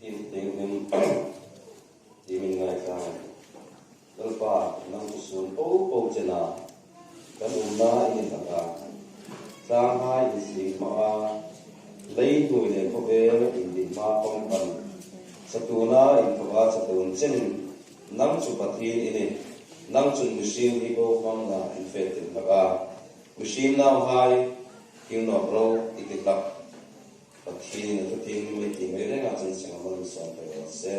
in tình thì mình ngày càng đỡ ba năng susun ô chena kan umna in taka Saiphai is ma lấy tuổi để có về in đi ma phong cần satuna in thua satun chen nang chu pathi ini nang chun machine hi ko mang na in fet in taka machine now hai kim no pro ikitak pathi ni pathi ni mai ti mai renga chen sing amon so pe se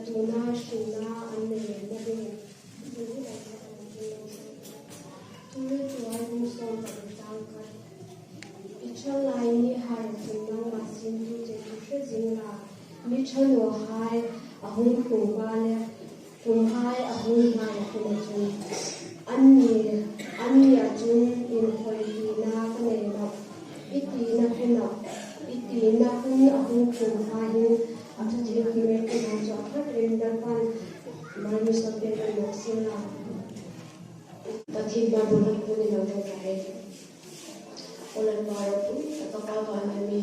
tiemna tiemna anne na de tuli tuai muson padang ka ichalai ni hai tiemna masin tu je tu jingla mi chalo hai ahun khungale khunghai ahun hai khunachun anni ajun in hoina kane na itina kuna ahun khunghai atati khime kuna jo khadrinda pan mani sabbe no sila tathi ba bolan kuni no kai olan baro tu ataka ba mi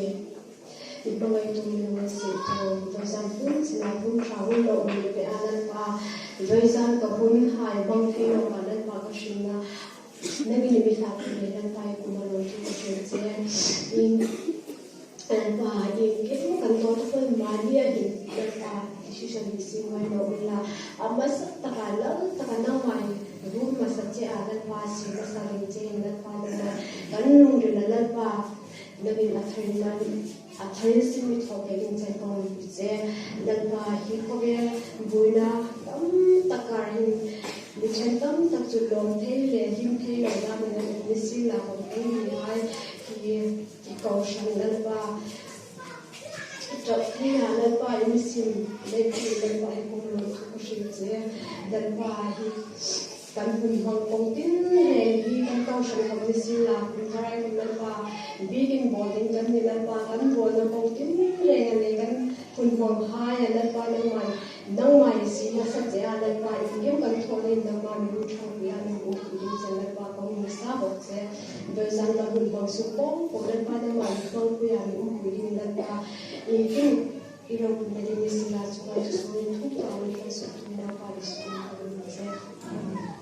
ibangai tu mi no si to dosan pun sina pun travel lo mi pe alan pa doisan ka pun hai bang fi lo alan pa ka shina nagi ni mi sa ni dan pa ku ma lo tu ko che in and in ke kan to to mania in ka decision si mai no la amas takala takana mai room masache alan pa si sa rin che na pa na kan nung de la pa nagi la thaina athai simi thoke in chai kon je dalpa hi khoge buina tam takar hin ni chen tam tak chu lom thei le him thei lo da me ni si la ko ni hai ki ko shan dalpa top thei ha dalpa in sim le ki dalpa hi ko lo ko shi je dalpa hi kan hun hong kong tin le hi kan ko shan ko ni si la Kumthar ai dalpa bigin boarding kan ni dalpa kan bo na kong tin le le kan hun hong hai dalpa nang mai si na sa je dalpa ingem kan thole nang ma mi thong ya ni ko ki se dalpa ko ni sa bo se do san la hun hong su ko dalpa nang mai thong ku ya ni ku ni dalpa in ilo ku ni si la so ai so ni thu ta ni so tu na pa ni so ni se